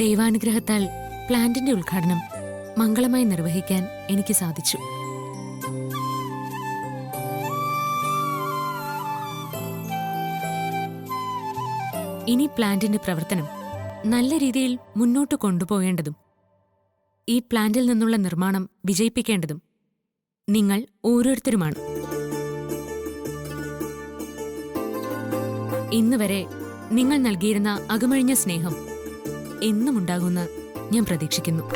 ദൈവാനുഗ്രഹത്താൽ പ്ലാന്റിന്റെ ഉദ്ഘാടനം മംഗളമായി നിർവഹിക്കാൻ എനിക്ക് സാധിച്ചു. ഇനി പ്ലാന്റിന്റെ പ്രവർത്തനം നല്ല രീതിയിൽ മുന്നോട്ട് കൊണ്ടുപോകേണ്ടതും ഈ പ്ലാന്റിൽ നിന്നുള്ള നിർമ്മാണം വിജയിപ്പിക്കേണ്ടതും നിങ്ങൾ ഓരോരുത്തരുമാണ്. ഇന്നുവരെ നിങ്ങൾ നൽകിയിരുന്ന അകമഴിഞ്ഞ സ്നേഹം എന്നും ഉണ്ടാകുമെന്ന് ഞാൻ പ്രതീക്ഷിക്കുന്നു.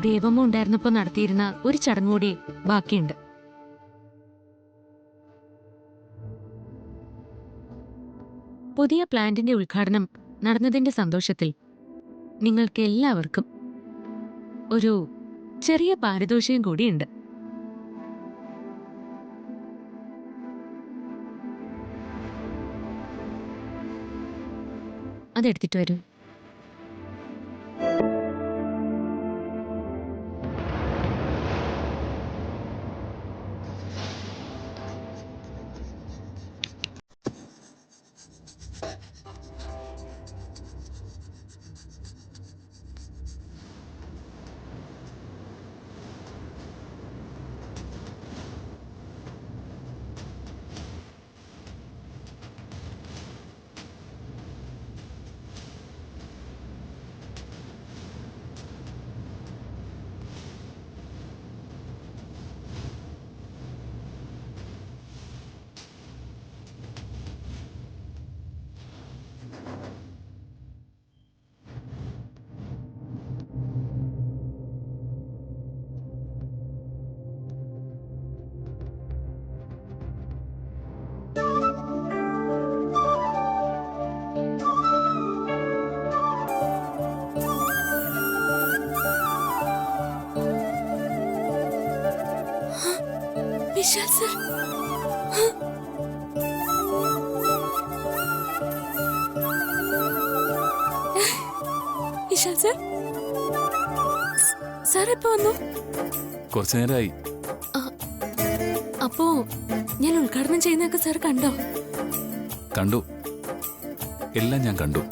ദേവമ്മ ഉണ്ടായിരുന്നപ്പോ നടത്തിയിരുന്ന ഒരു ചടങ്ങ് കൂടി ബാക്കിയുണ്ട്. പുതിയ പ്ലാന്റിന്റെ ഉദ്ഘാടനം നടന്നതിന്റെ സന്തോഷത്തിൽ നിങ്ങൾക്ക് എല്ലാവർക്കും ഒരു ചെറിയ പാരിതോഷികം കൂടിയുണ്ട്. അതെടുത്തിട്ട് വരൂ. Vishal sir, Vishal sir, sir എപ്പോ വന്നു? കുറച്ചു നേരമായി. അപ്പോ ഞാൻ ഉദ്ഘാടനം ചെയ്യുന്നതൊക്കെ സാർ കണ്ടോ? കണ്ടു, എല്ലാം ഞാൻ കണ്ടു.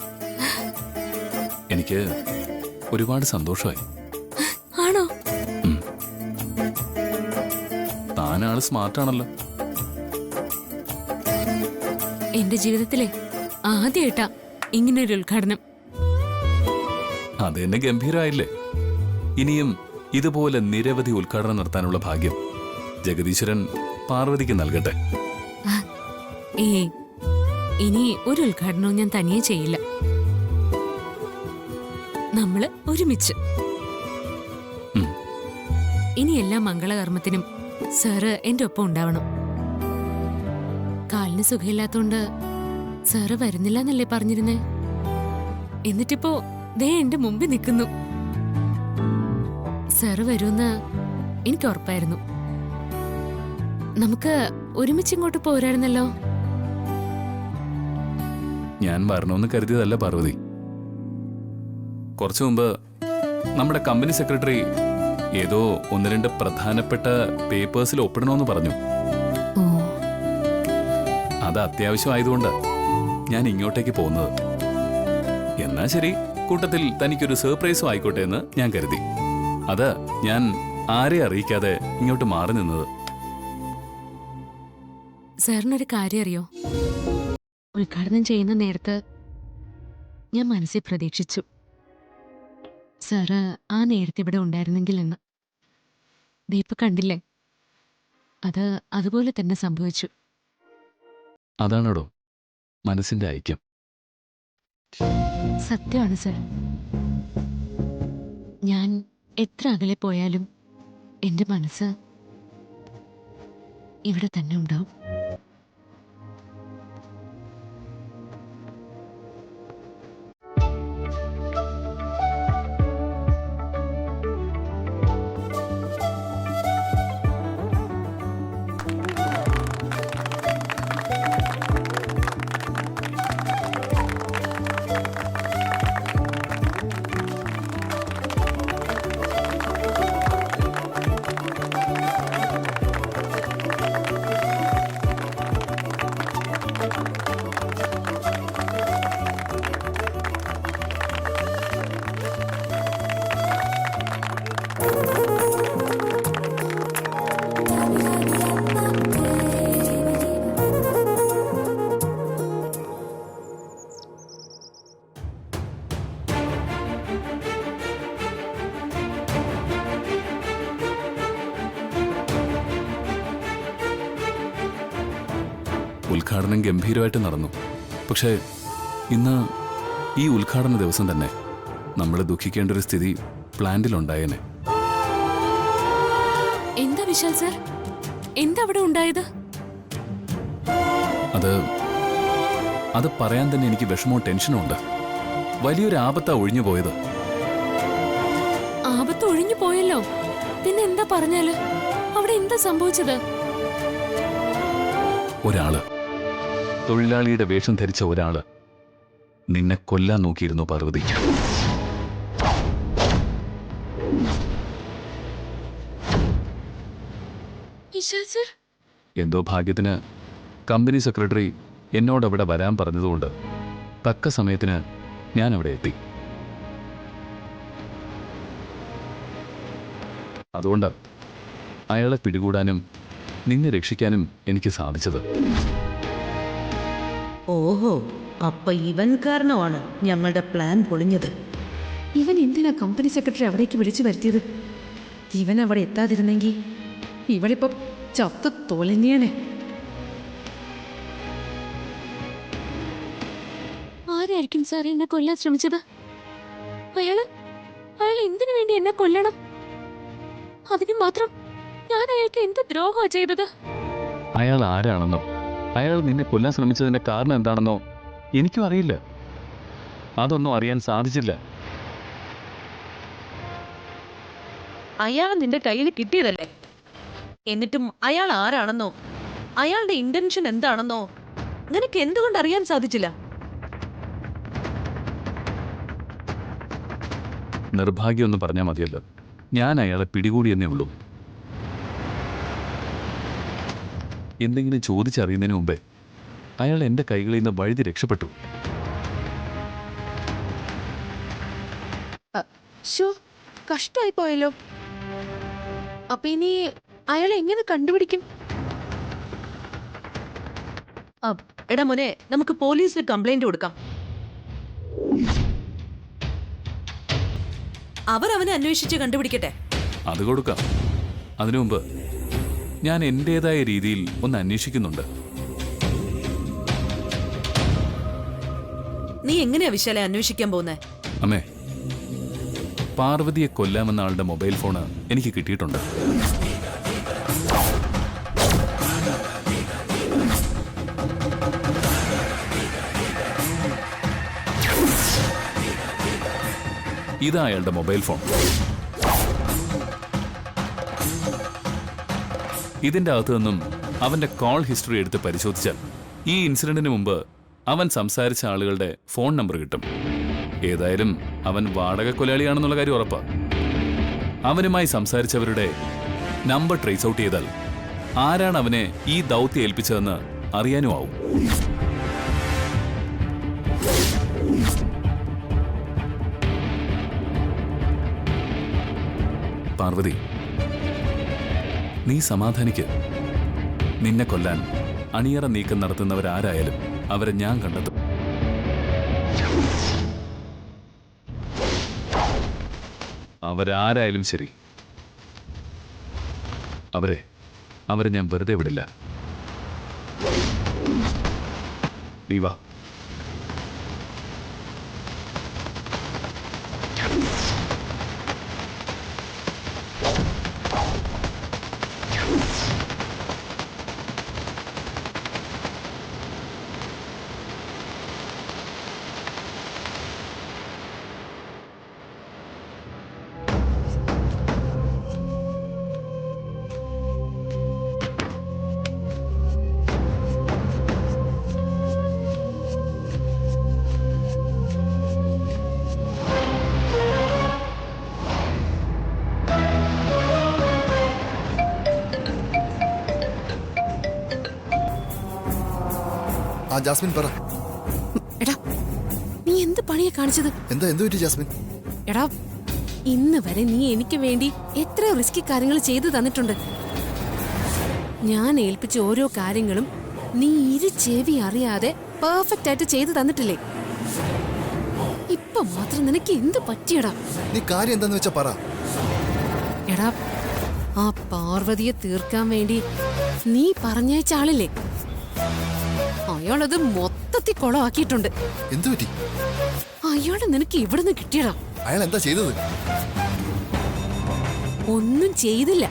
എനിക്ക് ഒരുപാട് സന്തോഷമായി. ആണോ? താനാള് സ്മാർട്ടാണല്ലോ. എന്റെ ജീവിതത്തിലെ ആദ്യമായിട്ടാ ഇങ്ങനൊരു ഉദ്ഘാടനം. അതെന്നെ ഗംഭീരമായില്ലേ? ഇനിയും ഇതുപോലെ നിരവധി ഉദ്ഘാടനം നടത്താനുള്ള ഭാഗ്യം ജഗദീശ്വരൻ പാർവതിക്ക് നൽകട്ടെ. ഇനി ഒരു ഉദ്ഘാടനവും ഞാൻ തനിയെ ചെയ്യില്ല. നമ്മള് ഒരുമിച്ച്. ഇനി എല്ലാ മംഗളകർമ്മത്തിനും സാറ് എന്റെ ഒപ്പം ഉണ്ടാവണം. കാലിന് സുഖമില്ലാത്തോണ്ട് സാറ് വരുന്നില്ല എന്നല്ലേ പറഞ്ഞിരുന്നേ? എന്നിട്ടിപ്പോ ദേ എന്റെ മുമ്പിൽ നിൽക്കുന്നു. സാറ് വരുമെന്ന് എനിക്ക് ഉറപ്പായിരുന്നു. നമുക്ക് ഒരുമിച്ച് ഇങ്ങോട്ട് പോരായിരുന്നല്ലോ. ഞാൻ വരണമെന്ന് കരുതിയതല്ല പാർവതി. കുറച്ചു മുമ്പ് നമ്മുടെ കമ്പനി സെക്രട്ടറി ഏതോ ഒന്ന് രണ്ട് പ്രധാനപ്പെട്ട പേപ്പേഴ്സിൽ ഒപ്പിടണമെന്ന് പറഞ്ഞു. അത് അത്യാവശ്യമായതുകൊണ്ട് ഞാൻ ഇങ്ങോട്ടേക്ക് പോകുന്നത്. എന്നാ ശരി, കൂട്ടത്തിൽ തനിക്കൊരു സർപ്രൈസും ആയിക്കോട്ടെ എന്ന് ഞാൻ കരുതി. അത് ഞാൻ ആരെ അറിയിക്കാതെ ഇങ്ങോട്ട് മാറി നിന്നത്. സാറിനൊരു കാര്യം അറിയോ? ഉദ്ഘാടനം ചെയ്യുന്ന നേരത്ത് ഞാൻ മനസ്സിൽ പ്രതീക്ഷിച്ചു സാറ് ആ നേരത്തെ ഇവിടെ ഉണ്ടായിരുന്നെങ്കിൽ എന്ന്. ദീപ കണ്ടില്ലേ, അത് അതുപോലെ തന്നെ സംഭവിച്ചു. അതാണോടോ മനസ്സിന്റെ ഐക്യം. സത്യമാണ് സർ. ഞാൻ എത്ര അകലെ പോയാലും എന്റെ മനസ്സ് ഇവിടെ തന്നെ ഉണ്ടാവും. ഉദ്ഘാടനം ഗംഭീരമായിട്ട് നടന്നു. പക്ഷേ ഇന്ന് ഈ ഉദ്ഘാടന ദിവസം തന്നെ നമ്മൾ ദുഃഖിക്കേണ്ട ഒരു സ്ഥിതി പ്ലാന്റിലുണ്ടായേനെ. എന്താ വിശാൽ സർ, എന്താ അവിടെ ഉണ്ടായത്? അത് പറയാൻ തന്നെ എനിക്ക് വിഷമവും ടെൻഷനും ഉണ്ട്. വലിയൊരു ആപത്താ ഒഴിഞ്ഞു പോയത്. ആപത്ത് ഒഴിഞ്ഞു പോയല്ലോ, പിന്നെ എന്താ പറഞ്ഞാല്? അവിടെ എന്താ സംഭവിച്ചത്? ഒരാള്, തൊഴിലാളിയുടെ വേഷം ധരിച്ച ഒരാള് നിന്നെ കൊല്ലാൻ നോക്കിയിരുന്നു പാർവതി. വിശാൽ സർ, എന്തോ ഭാഗ്യത്തിന് കമ്പനി സെക്രട്ടറി എന്നോട് അവിടെ വരാൻ പറഞ്ഞതുകൊണ്ട് തക്ക സമയത്തിന് ഞാൻ അവിടെ എത്തി. അതുകൊണ്ട് അയാളെ പിടികൂടാനും നിന്നെ രക്ഷിക്കാനും എനിക്ക് സാധിച്ചത്. ഓഹോ, അപ്പൊ ഇവൻ കാരണമാണ് ഞങ്ങളുടെ പ്ലാൻ പൊളിഞ്ഞത്. ഇവൻ എന്തിനാ കമ്പനി സെക്രട്ടറി അവിടേക്ക് വിളിച്ചു വരുത്തിയത്? ഇവൻ അവിടെ എത്താതിരുന്നെങ്കിൽ ഇവളിപ്പോ ചത്ത് തോലഞ്ഞേനെ. ആരായിരിക്കും സാർ എന്നെ കൊല്ലാൻ ശ്രമിച്ചത്? അയാൾ എന്തിനു വേണ്ടി എന്നെ കൊല്ലണം? അതിന് മാത്രം ഞാൻ അയാൾക്ക് എന്ത് ദ്രോഹമാ ചെയ്തത്? അയാൾ ആരാണെന്നോ അയാൾ നിന്നെ കൊല്ലാൻ ശ്രമിച്ചതിന്റെ കാരണം എന്താണെന്നോ എനിക്കും അറിയില്ല. അതൊന്നും അറിയാൻ സാധിച്ചില്ല. അയാൾ നിന്റെ കയ്യിൽ കിട്ടിയതല്ലേ, എന്നിട്ടും അയാൾ ആരാണെന്നോ അയാളുടെ ഇന്റൻഷൻ എന്താണെന്നോ നിനക്ക് എന്തുകൊണ്ട് അറിയാൻ സാധിച്ചില്ല? നിർഭാഗ്യമൊന്നും പറഞ്ഞാൽ മതിയല്ലോ. ഞാൻ അയാളെ പിടികൂടിയെന്നേ ഉള്ളൂ. എന്തെങ്കിലും ചോദിച്ചറിയുന്നതിന് മുമ്പേ അയാൾ എൻ്റെ കൈകളിൽ നിന്ന് വഴുതി രക്ഷപ്പെട്ടു. കഷ്ടായി പോയല്ലോ. അപ്പൊ ഇനി അയാളെ എങ്ങനെ കണ്ടുപിടിക്കും? എടാ മോനെ, നമുക്ക് പോലീസിൽ കംപ്ലൈന്റ് കൊടുക്കാം. അവരവനെ അന്വേഷിച്ച് കണ്ടുപിടിക്കട്ടെ. അത് കൊടുക്കാം. അതിനു മുമ്പ് ഞാൻ എൻ്റെതായ രീതിയിൽ ഒന്ന് അന്വേഷിക്കുന്നുണ്ട്. നീ എങ്ങനെയാ വിശാലെ അന്വേഷിക്കാൻ പോകുന്നേ? അമ്മേ, പാർവതിയെ കൊല്ലാമെന്ന ആളുടെ മൊബൈൽ ഫോണ് എനിക്ക് കിട്ടിയിട്ടുണ്ട്. ഇതാ അയാളുടെ മൊബൈൽ ഫോൺ. ഇതിന്റെ അകത്തു നിന്നും അവന്റെ കോൾ ഹിസ്റ്ററി എടുത്ത് പരിശോധിച്ചാൽ ഈ ഇൻസിഡന്റിന് മുമ്പ് അവൻ സംസാരിച്ച ആളുകളുടെ ഫോൺ നമ്പർ കിട്ടും. ഏതായാലും അവൻ വാടക കൊലയാളിയാണെന്നുള്ള കാര്യം ഉറപ്പാ. അവനുമായി സംസാരിച്ചവരുടെ നമ്പർ ട്രേസ് ഔട്ട് ചെയ്താൽ ആരാണ് അവനെ ഈ ദൗത്യം ഏൽപ്പിച്ചതെന്ന് അറിയാനും ആവും. പാർവതി, നീ സമാധാനിക്ക്. നിന്നെ കൊല്ലാൻ അണിയറ നീക്കം നടത്തുന്നവരാരായാലും അവരെ ഞാൻ കണ്ടെത്തും. അവരാരായാലും ശരി, അവരെ ഞാൻ വെറുതെ വിടില്ല. നീ വാ. ജാസ്മിൻ പറ. എടാ, നീ എന്ത് പണിയെ കാണിച്ചത്? എന്ത് പറ്റി ജാസ്മിൻ? എടാ, ഇന്ന് വരെ നീ എനിക്ക് വേണ്ടി എത്ര റിസ്കി കാര്യങ്ങൾ ചെയ്തു തന്നിട്ടുണ്ട്. ഞാൻ ഏൽപ്പിച്ച ഓരോ കാര്യങ്ങളും നീ ഇരു ചെവി അറിയാതെ പെർഫെക്റ്റ് ആയിട്ട് ചെയ്തു തന്നിട്ടില്ലേ? ഇപ്പൊ മാത്രം നിനക്ക് എന്ത് പറ്റിയടാ? നീ കാര്യം എന്താന്ന് വെച്ചാ പറ. എടാ, ആ പാർവതിയെ തീർക്കാൻ വേണ്ടി നീ പറഞ്ഞയച്ച ആളില്ലേ, അയാളത് മൊത്തത്തിൽ കുളമാക്കിയിട്ടുണ്ട്. എന്തു പറ്റി? അയാള് നിനക്ക് ഇവിടുന്ന് കിട്ടിയടാ. അയാൾ എന്താ ചെയ്തത്? ഒന്നും ചെയ്തില്ല.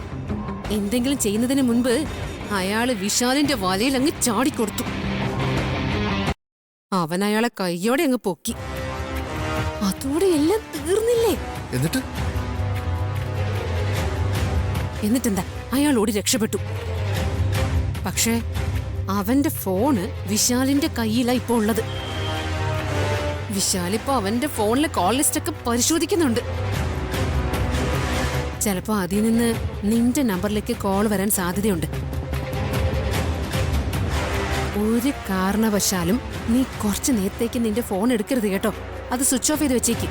എന്തെങ്കിലും ചെയ്യുന്നതിന് മുൻപ് അയാള് വിശാലിന്റെ വലയിൽ അങ്ങ് ചാടിക്കൊടുത്തു. അവൻ അയാളെ കയ്യോടെ അങ്ങ് പൊക്കി. അതോടെ എല്ലാം തീർന്നില്ലേ? എന്നിട്ടെന്താ, അയാൾ ഓടി രക്ഷപ്പെട്ടു. പക്ഷേ അവന്റെ ഫോണ് വിശാലിന്റെ കയ്യിലാ ഇപ്പൊ ഉള്ളത്. വിശാലിപ്പോ അവന്റെ ഫോണിലെ കോൾ ലിസ്റ്റ് ഒക്കെ പരിശോധിക്കുന്നുണ്ട്. ചിലപ്പോ അതിൽ നിന്ന് നിന്റെ നമ്പറിലേക്ക് കോൾ വരാൻ സാധ്യതയുണ്ട്. ഒരു കാരണവശാലും നീ കുറച്ചു നേരത്തേക്ക് നിന്റെ ഫോൺ എടുക്കരുത് കേട്ടോ. അത് സ്വിച്ച് ഓഫ് ചെയ്ത് വെച്ചേക്ക്.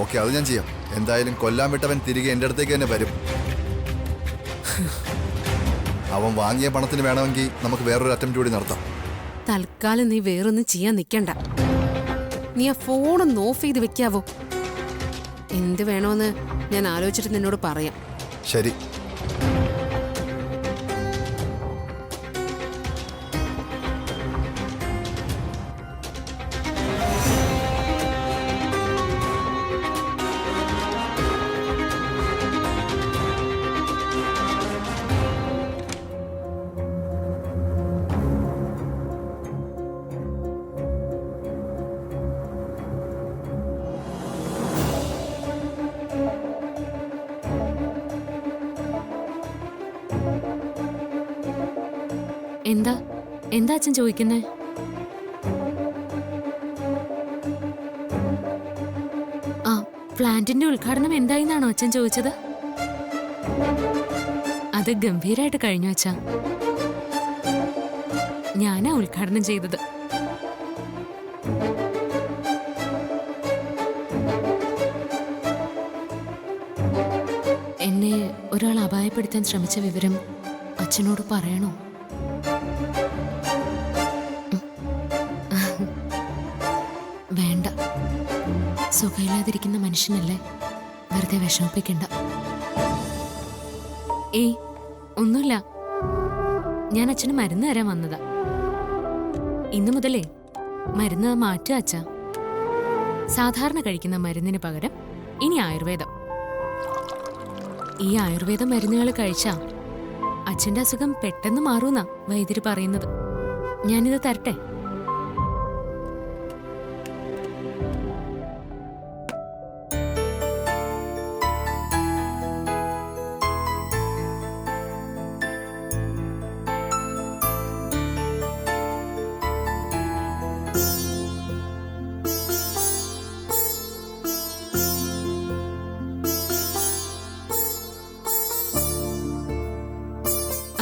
ഓക്കെ, അത് ഞാൻ ചെയ്യാം. എന്തായാലും കൊല്ലാൻ വിട്ടവൻ തിരികെ എന്റെ അടുത്തേക്ക് തന്നെ വരും. അവൻ വാങ്ങിയ പണത്തിന് വേണമെങ്കിൽ നമുക്ക് വേറൊരു അറ്റംപ്റ്റ് കൂടി നടത്താം. തൽക്കാലം നീ വേറൊന്നും ചെയ്യാൻ നിൽക്കണ്ട. നീ ആ ഫോണൊന്ന് ഓഫ് ചെയ്ത് വെക്കാവോ? എന്ത് വേണോന്ന് ഞാൻ ആലോചിച്ചിട്ട് നിന്നോട് പറയാം. ശരി. എന്താ അച്ഛൻ ചോദിക്കുന്നേ? ആ, പ്ലാന്റിന്റെ ഉദ്ഘാടനം എന്തായിന്നാണോ അച്ഛൻ ചോദിച്ചത്? അത് ഗംഭീരായിട്ട് കഴിഞ്ഞു അച്ഛാ. ഞാനാ ഉദ്ഘാടനം ചെയ്തത്. എന്നെ ഒരാൾ അപായപ്പെടുത്താൻ ശ്രമിച്ച വിവരം അച്ഛനോട് പറയണോ? വേണ്ട, സുഖമില്ലാതിരിക്കുന്ന മനുഷ്യനല്ലേ, വെറുതെ വിഷമിപ്പിക്കണ്ട. ഏയ്, ഒന്നുമില്ല. ഞാൻ അച്ഛന് മരുന്ന് തരാൻ വന്നതാ. ഇന്നു മുതലേ മരുന്ന് മാറ്റുക അച്ഛാ. സാധാരണ കഴിക്കുന്ന മരുന്നിന് പകരം ഇനി ആയുർവേദം. ഈ ആയുർവേദ മരുന്നുകൾ കഴിച്ചാ അച്ഛന്റെ അസുഖം പെട്ടെന്ന് മാറൂന്നാ വൈദ്യര് പറയുന്നത്. ഞാനിത് തരട്ടെ?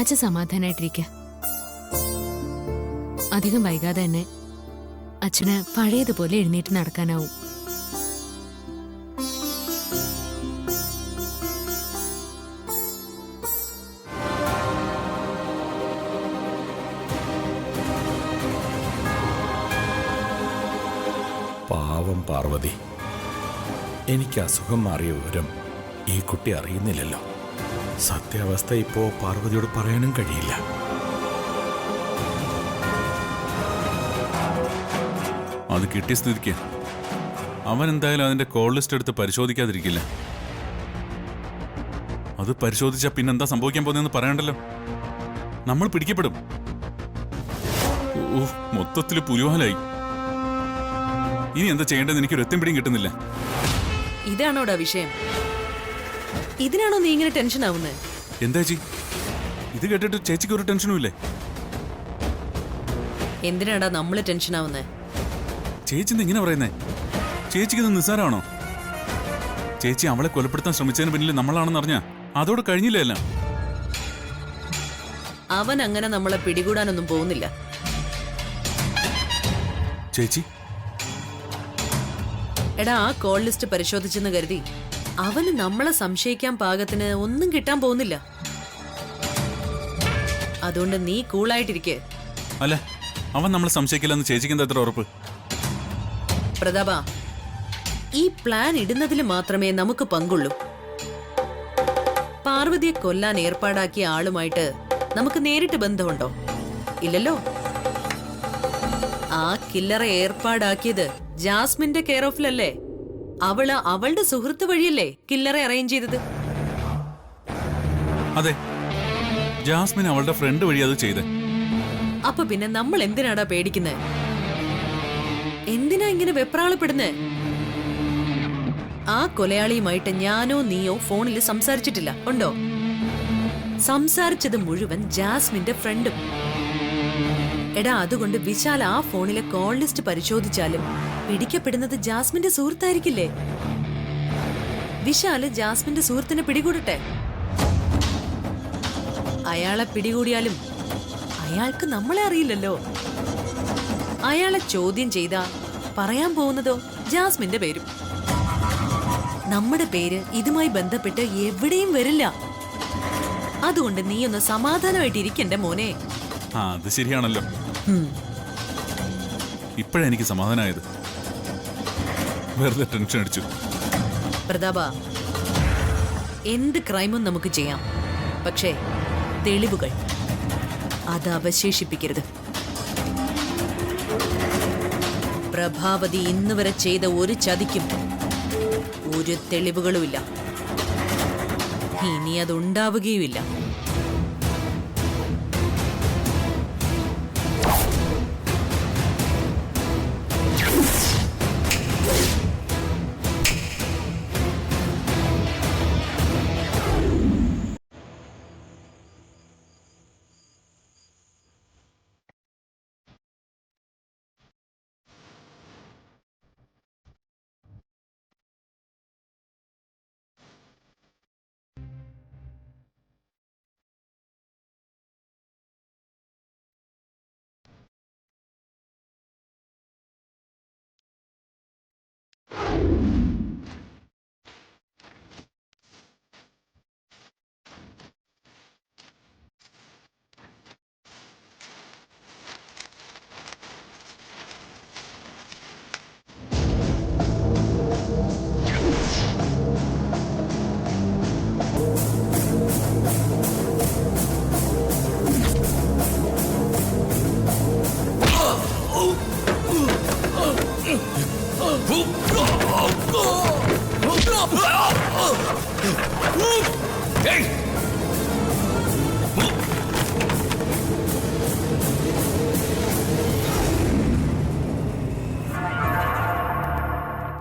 അച്ഛൻ സമാധാനായിട്ടിരിക്ക. അധികം വൈകാതെ തന്നെ അച്ഛന് പഴയതുപോലെ എഴുന്നേറ്റ് നടക്കാനാവും. പാവം പാർവതി, എനിക്ക് അസുഖം മാറിയ വിവരം ഈ കുട്ടി അറിയുന്നില്ലല്ലോ. സത്യാവസ്ഥ ഇപ്പോ പാർവതിയോട് പറയാനും കഴിയില്ല. അത് കിട്ടിയ സ്ഥിതിക്ക് അവൻ എന്തായാലും അതിന്റെ കോൾ ലിസ്റ്റ് എടുത്ത് പരിശോധിക്കാതിരിക്കില്ല. അത് പരിശോധിച്ചാൽ പിന്നെന്താ സംഭവിക്കാൻ പോകുന്നതെന്ന് പറയണ്ടല്ലോ. നമ്മൾ പിടിക്കപ്പെടും. മൊത്തത്തിൽ പുലിവാലായി. ഇനി എന്താ ചെയ്യേണ്ടത് എനിക്കൊരു എത്തും പിടിയും കിട്ടുന്നില്ല. ഇതാണോടാ വിഷയം? ഇതിനാണോ നീ ഇങ്ങനെ ടെൻഷൻ ആവുന്നത്? എന്താ ചേച്ചി, ഇത് കേട്ടിട്ട് ചേച്ചിക്ക് ഒരു ടെൻഷനും ഇല്ലേ? എന്തിനാടാ നമ്മള് ടെൻഷൻ ആവുന്നത്? ചേച്ചി എന്താ ഇങ്ങനെ പറയുന്നേ? ചേച്ചിക്ക് ഇത് നിസ്സാരമാണോ? ചേച്ചി അവളെ കൊലപ്പെടുത്താൻ ശ്രമിച്ചതിന് പിന്നിൽ നമ്മളാണെന്ന് അറിഞ്ഞാ അതോടെ കഴിഞ്ഞില്ല എല്ലാം. അവൻ അങ്ങനെ നമ്മളെ പിടികൂടാനൊന്നും പോകുന്നില്ല. ചേച്ചി, എടാ, ആ കോൾ ലിസ്റ്റ് പരിശോധിച്ചെന്ന് കരുതി അവന് നമ്മളെ സംശയിക്കാൻ പാകത്തിന് ഒന്നും കിട്ടാൻ പോകുന്നില്ല. അതുകൊണ്ട് നീ കൂളായിട്ടിരിക്കെ. അല്ല, അവൻ നമ്മളെ സംശയിക്കില്ലെന്ന് ചേച്ചിക്ക് എന്താ എത്ര ഉറപ്പ്? പ്രതാപ, ഈ പ്ലാൻ ഇടുന്നതിൽ മാത്രമേ നമുക്ക് പങ്കുള്ളൂ. പാർവതിയെ കൊല്ലാൻ ഏർപ്പാടാക്കിയ ആളുമായിട്ട് നമുക്ക് നേരിട്ട് ബന്ധമുണ്ടോ? ഇല്ലല്ലോ. ആ കില്ലറെ ഏർപ്പാടാക്കിയത് ജാസ്മിന്റെ കെയർ ഓഫിലല്ലേ? അവളുടെ സുഹൃത്ത് വഴിയല്ലേ കില്ലറെ അറേഞ്ച് ചെയ്തത്? അതെ, ജാസ്മിൻ അവളുടെ ഫ്രണ്ട് വഴി അത് ചെയ്തേ. അപ്പൊ പിന്നെ നമ്മൾ എന്തിനാടാ പേടിക്കുന്നത്? എന്തിനാ ഇങ്ങനെ വെപ്രാളപ്പെടുന്നേ? ആ കൊലയാളിയുമായിട്ട് ഞാനോ നീയോ ഫോണിൽ സംസാരിച്ചിട്ടില്ല, ഉണ്ടോ? സംസാരിച്ചത് മുഴുവൻ ജാസ്മിന്റെ ഫ്രണ്ടും. എടാ, അതുകൊണ്ട് വിശാൽ ആ ഫോണിലെ കോൾ ലിസ്റ്റ് പരിശോധിച്ചാലും പിടിക്കപ്പെടുന്നത് ജാസ്മിന്റെ സുഹൃത്തായിരിക്കില്ലേ? വിശാല് ജാസ്മിന്റെ സുഹൃത്തിനെ പിടികൂടട്ടെ. അയാളെ പിടികൂടിയാലും അയാൾക്ക് നമ്മളെ അറിയില്ലല്ലോ. അയാളെ ചോദ്യം ചെയ്താ പറയാൻ പോകുന്നതോ ജാസ്മിന്റെ പേരും. നമ്മുടെ പേര് ഇതുമായി ബന്ധപ്പെട്ട് എവിടെയും വരില്ല. അതുകൊണ്ട് നീ ഒന്ന് സമാധാനമായിട്ട് ഇരിക്കണ്ടേ മോനെ. ആ, അത് ശരിയാണല്ലോ. ഇപ്പോഴെനിക്ക് സമാധാനമായത്. വെറുതെ ടെൻഷൻ അടിച്ചു. പ്രതാപ, എന്ത് ക്രൈമും നമുക്ക് ചെയ്യാം, പക്ഷേ തെളിവുകൾ അത് അവശേഷിപ്പിക്കരുത്. പ്രഭാവതി ഇന്നുവരെ ചെയ്ത ഒരു ചതിക്കും ഒരു തെളിവുകളുമില്ല. ഇനി അതുണ്ടാവുകയുമില്ല.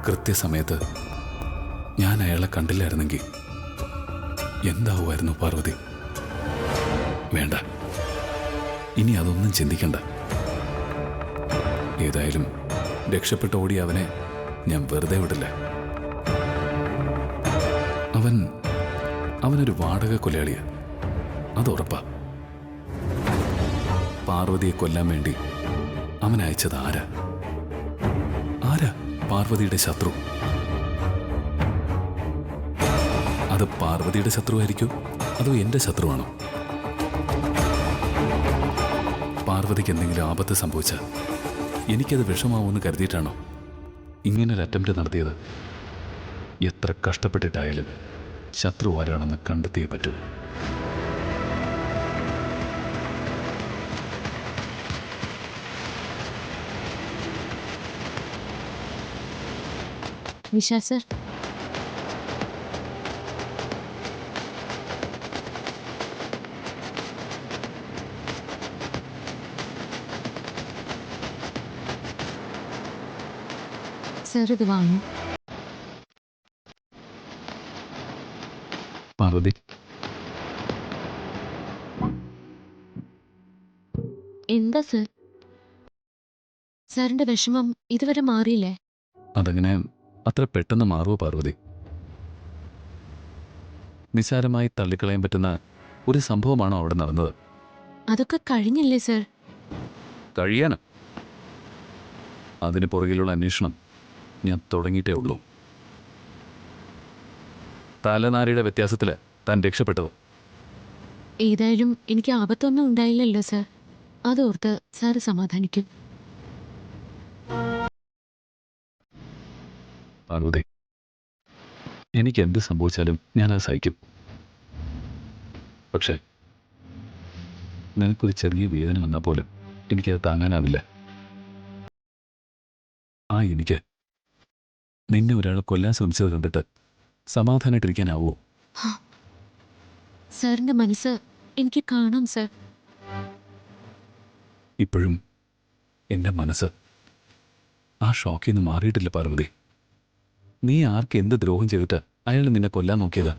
കൃത്യസമയത്ത് ഞാൻ അയാളെ കണ്ടില്ലായിരുന്നെങ്കിൽ എന്താവുമായിരുന്നു പാർവതി? വേണ്ട, ഇനി അതൊന്നും ചിന്തിക്കണ്ട. ഏതായാലും രക്ഷപ്പെട്ട് ഓടിയ അവനെ ഞാൻ വെറുതെ വിടില്ല. അവനൊരു വാടക കൊലയാളിയാ, അതുറപ്പാ. പാർവതിയെ കൊല്ലാൻ വേണ്ടി അവൻ അയച്ചത് ആരാ? പാർവതിയുടെ ശത്രു. അത് പാർവതിയുടെ ശത്രുവായിരിക്കോ അതോ എന്റെ ശത്രുവാണോ? പാർവതിക്ക് എന്തെങ്കിലും ആപത്ത് സംഭവിച്ചാൽ എനിക്കത് വിഷമാവുമെന്ന് കരുതിയിട്ടാണോ ഇങ്ങനൊരു അറ്റംപ്റ്റ് നടത്തിയത്? എത്ര കഷ്ടപ്പെട്ടിട്ടായാലും ശത്രു ആരാണെന്ന് കണ്ടെത്തിയേ പറ്റൂ. വിശാൽ സർ, സർ ഇത് വാങ്ങൂ. പാർവതി, എന്താ സർ? സാറിന്റെ വിഷമം ഇതുവരെ മാറിയില്ലേ? അതങ്ങനെ അത്ര പെട്ടെന്ന് മാറുമോ പാർവതി? നിസ്സാരമായി തള്ളിക്കളയാൻ പറ്റുന്ന ഒരു സംഭവമാണോ അവിടെ നടന്നത്? അതൊക്കെ കഴിഞ്ഞില്ലേ സർ? കഴിയാനും അതിന് പുറകിലുള്ള അന്വേഷണം ഞാൻ തുടങ്ങിയിട്ടേ ഉള്ളൂ. തലനാരിയുടെ വ്യത്യാസത്തിൽ താൻ രക്ഷപ്പെട്ടത്. ഏതായാലും എനിക്ക് ആപത്തൊന്നും ഉണ്ടായില്ലല്ലോ സർ. അതോർത്ത് സാറ് സമാധാനിക്കും. പാർവതി, എനിക്ക് എന്ത് സംഭവിച്ചാലും ഞാനത് സഹിക്കും. പക്ഷേ നിനക്കൊരു ചെറിയ വേദന വന്നാൽ പോലും എനിക്കത് താങ്ങാനാവില്ല. എനിക്ക് നിന്നെ ഒരാൾ കൊല്ലാൻ ശ്രമിച്ചത് കണ്ടിട്ട് സമാധാനമായിട്ടിരിക്കാനാവോ? സാറിന്റെ മനസ്സ് എനിക്ക് കാണാം സർ. ഇപ്പോഴും എൻ്റെ മനസ്സ് ആ ഷോക്കിൽ നിന്ന് മാറിയിട്ടില്ല പാർവതി. നീ ആർക്ക് എന്ത് ദ്രോഹം ചെയ്തിട്ട് അയാൾ നിന്നെ കൊല്ലാൻ നോക്കിയതാ?